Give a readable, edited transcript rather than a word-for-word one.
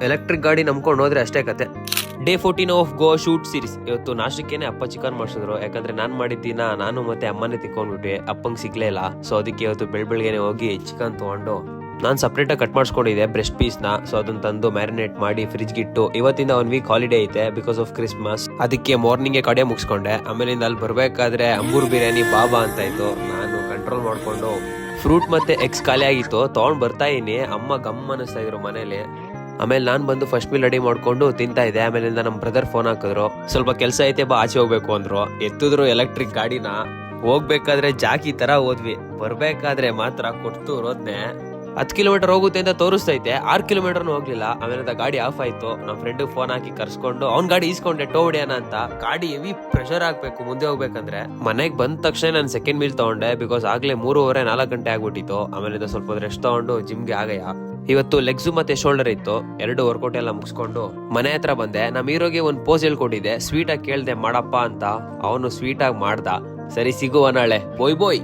Electric ಗಾಡಿ ನಂಬ್ಕೊಂಡು ಹೋದ್ರೆ ಅಷ್ಟೇ ಕತೆ. Day 14 of go shoot series. ಇವತ್ತು ನಾಷ್ಟಕ್ಕೇನೆ ಅಪ್ಪ ಚಿಕನ್ ಮಾಡಿಸಿದ್ರು. ಯಾಕಂದ್ರೆ ನಾನ್ ಮಾಡಿದ್ದಿನ ನಾನು ಮತ್ತೆ ಅಮ್ಮನೇ ತಿಕ್ಕೊಂಡ್ಬಿಟ್ವಿ, ಅಪ್ಪಂಗ್ ಸಿಗ್ಲೇ ಇಲ್ಲ. ಸೊ ಅದಕ್ಕೆ ಇವತ್ತು ಬೆಳಗ್ಗೆನೆ ಹೋಗಿ ಚಿಕನ್ ತಗೊಂಡು ನಾನು ಸಪ್ರೇಟ್ ಆಗಿ ಕಟ್ ಮಾಡಿಸ್ಕೊಂಡಿದ್ದೆ ಬ್ರೆಸ್ಟ್ ಪೀಸ್ ನ. ಸೊ ಅದನ್ನ ತಂದು ಮ್ಯಾರಿನೇಟ್ ಮಾಡಿ ಫ್ರಿಜ್ ಇಟ್ಟು, ಇವತ್ತಿಂದ 1 ವೀಕ್ ಹಾಲಿಡೇ ಐತೆ ಬಿಕಾಸ್ ಆಫ್ ಕ್ರಿಸ್ಮಸ್. ಅದಕ್ಕೆ ಮಾರ್ನಿಂಗ್ ಕಡೆ ಮುಗಿಸ್ಕೊಂಡೆ. ಆಮೇಲಿಂದ ಅಲ್ಲಿ ಬರ್ಬೇಕಾದ್ರೆ ಅಂಬೂರ್ ಬಿರಿಯಾನಿ ಬಾಬಾ ಅಂತ ಇತ್ತು. ನಾನು ಕಂಟ್ರೋಲ್ ಮಾಡ್ಕೊಂಡು ಫ್ರೂಟ್ ಮತ್ತೆ ಎಗ್ಸ್ ಖಾಲಿ ಆಗಿತ್ತು ತಗೊಂಡ್ ಬರ್ತಾ ಇದೀನಿ. ಅಮ್ಮ ಗಮ್ ಅನಿಸ್ತಾ ಇದ್ರು ಮನೇಲಿ. ಆಮೇಲೆ ನಾನ್ ಬಂದು ಫಸ್ಟ್ ಮೀಲ್ ರೆಡಿ ಮಾಡ್ಕೊಂಡು ತಿಂತಾ ಇದ್ದೆ. ಆಮೇಲಿಂದ ನಮ್ ಬ್ರದರ್ ಫೋನ್ ಹಾಕಿದ್ರು, ಸ್ವಲ್ಪ ಕೆಲಸ ಐತೆ ಬಾ ಆಚೆ ಹೋಗ್ಬೇಕು ಅಂದ್ರು. ಎತ್ತಿದ್ರು ಎಲೆಕ್ಟ್ರಿಕ್ ಗಾಡಿನ. ಹೋಗ್ಬೇಕಾದ್ರೆ ಜಾಕಿ ತರ ಹೋದ್ವಿ, ಬರ್ಬೇಕಾದ್ರೆ ಮಾತ್ರ ಕೊಟ್ಟು ರೋದ್ನೆ 10 ಕಿಲೋಮೀಟರ್ ಹೋಗುತ್ತೆ ಅಂತ ತೋರಿಸ್ತೈತೆ, 6 ಕಿಲೋಮೀಟರ್ನು ಹೋಗ್ಲಿಲ್ಲ. ಆಮೇಲೆ ಗಾಡಿ ಆಫ್ ಆಯ್ತು. ನಮ್ಮ ಫ್ರೆಂಡ್ ಫೋನ್ ಹಾಕಿ ಕರ್ಸ್ಕೊಂಡು ಅವ್ನ್ ಗಾಡಿ ಈಸ್ಕೊಂಡೆ ಟೋ ಹೊಡಿಯೋಣ ಅಂತ. ಗಾಡಿ ಹೆವಿ ಪ್ರೆಷರ್ ಹಾಕ್ಬೇಕು ಮುಂದೆ ಹೋಗ್ಬೇಕಂದ್ರೆ. ಮನೆಗ್ ಬಂದ ತಕ್ಷಣ ನಾನು ಸೆಕೆಂಡ್ ಮೀಲ್ ತಗೊಂಡೆ ಬಿಕಾಸ್ ಆಗ್ಲೇ 3:30-4 ಗಂಟೆ ಆಗ್ಬಿಟ್ಟಿತ್ತು. ಆಮೇಲೆ ಸ್ವಲ್ಪ ರೆಸ್ಟ್ ತಗೊಂಡು ಜಿಮ್ಗೆ ಆಗಯ್ಯ. ಇವತ್ತು ಲೆಗ್ಸು ಮತ್ತೆ ಶೋಲ್ಡರ್ ಇತ್ತು, 2 ವರ್ಕೌಟ್ ಎಲ್ಲ ಮುಗಿಸ್ಕೊಂಡು ಮನೆ ಹತ್ರ ಬಂದೆ. ನಮ್ ಹೀರೋಗೆ ಒಂದ್ ಪೋಸ್ ಹೇಳ್ಕೊಟ್ಟಿದ್ದೆ, ಸ್ವೀಟ್ ಆಗಿ ಕೇಳ್ದೆ ಮಾಡಪ್ಪ ಅಂತ. ಅವನು ಸ್ವೀಟ್ ಆಗಿ ಮಾಡ್ದ. ಸರಿ ಸಿಗುವ ನಾಳೆ, ಬೋಯ್ ಬೋಯ್.